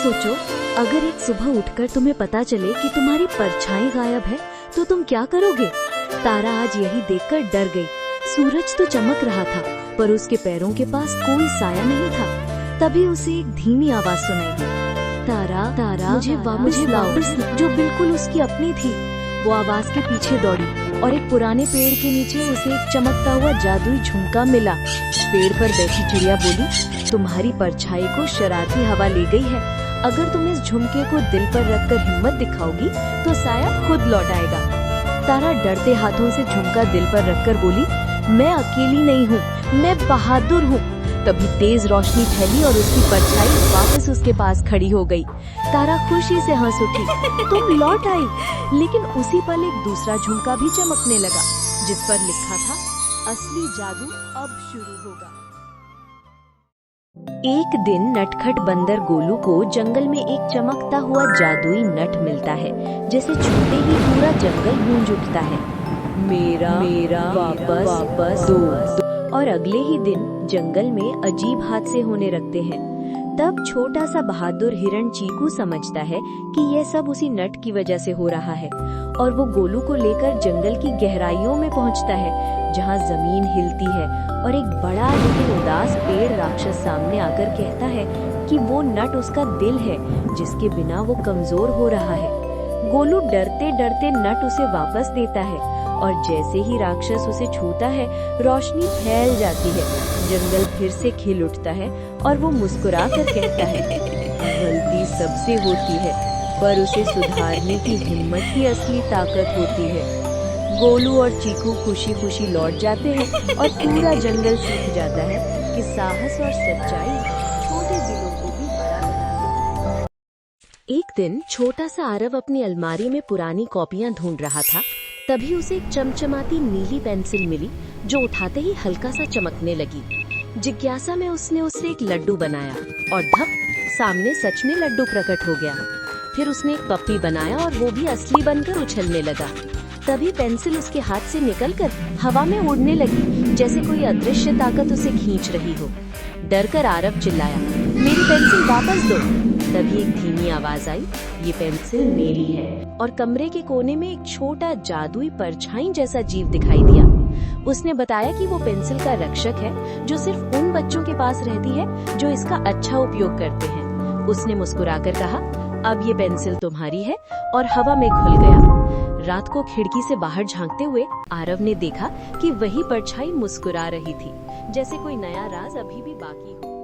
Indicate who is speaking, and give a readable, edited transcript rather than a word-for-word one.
Speaker 1: सोचो, अगर एक सुबह उठकर तुम्हें पता चले कि तुम्हारी परछाई गायब है तो तुम क्या करोगे? तारा आज यही देखकर डर गई। सूरज तो चमक रहा था पर उसके पैरों के पास कोई साया नहीं था। तभी उसे एक धीमी आवाज सुनाई दी, तारा तारा मुझे वापस लाओ, जो बिल्कुल उसकी अपनी थी। वो आवाज के पीछे दौड़ी और एक पुराने पेड़ के नीचे उसे एक चमकता हुआ जादुई झुमका मिला। पेड़ पर बैठी चिड़िया बोली, तुम्हारी परछाई को शरारती हवा ले गई है। अगर तुम इस झुमके को दिल पर रखकर हिम्मत दिखाओगी तो साया खुद लौट आएगा। तारा डरते हाथों से झुमका दिल पर रखकर बोली, मैं अकेली नहीं हूँ, मैं बहादुर हूँ। तभी तेज रोशनी फैली और उसकी परछाई वापस उसके पास खड़ी हो गई। तारा खुशी से हंस उठी, तुम लौट आई। लेकिन उसी पल एक दूसरा झुमका भी चमकने लगा जिस पर लिखा था, असली जादू अब शुरू होगा। एक दिन नटखट बंदर गोलू को जंगल में एक चमकता हुआ जादुई नट मिलता है, जिसे छूते ही पूरा जंगल गूंज उठता है, मेरा मेरा वापस दो। और अगले ही दिन जंगल में अजीब हादसे होने लगते हैं। तब छोटा सा बहादुर हिरण चीकू समझता है कि यह सब उसी नट की वजह से हो रहा है, और वो गोलू को लेकर जंगल की गहराइयों में पहुंचता है, जहां जमीन हिलती है और एक बड़ा लेकिन उदास पेड़ राक्षस सामने आकर कहता है कि वो नट उसका दिल है, जिसके बिना वो कमजोर हो रहा है। गोलू डरते डरते नट उसे वापस देता है, और जैसे ही राक्षस उसे छूता है रोशनी फैल जाती है। जंगल फिर से खिल उठता है और वो मुस्कुरा कर कहता है, गलती सबसे होती है पर उसे सुधारने की हिम्मत ही असली ताकत होती है। गोलू और चीकू खुशी खुशी लौट जाते हैं और पूरा जंगल सीख जाता है कि साहस और सच्चाई छोटे दिलों को भी बड़ा बनाती है। एक दिन छोटा सा आरव अपनी अलमारी में पुरानी कॉपियां ढूंढ रहा था। तभी उसे एक चमचमाती नीली पेंसिल मिली जो उठाते ही हल्का सा चमकने लगी। जिज्ञासा में उसने उससे एक लड्डू बनाया और धप, सामने सच में लड्डू प्रकट हो गया। फिर उसने एक पप्पी बनाया और वो भी असली बनकर उछलने लगा। तभी पेंसिल उसके हाथ से निकलकर हवा में उड़ने लगी, जैसे कोई अदृश्य ताकत उसे खींच रही हो। डरकर आरव चिल्लाया, मेरी पेंसिल वापस दो। तभी एक धीमी आवाज आई, ये पेंसिल मेरी है। और कमरे के कोने में एक छोटा जादुई परछाई जैसा जीव दिखाई दिया। उसने बताया कि वो पेंसिल का रक्षक है, जो सिर्फ उन बच्चों के पास रहती है जो इसका अच्छा उपयोग करते हैं। उसने मुस्कुराकर कहा, अब ये पेंसिल तुम्हारी है, और हवा में घुल गया। रात को खिड़की से बाहर झांकते हुए आरव ने देखा कि वही परछाई मुस्कुरा रही थी, जैसे कोई नया राज अभी भी बाकी हो।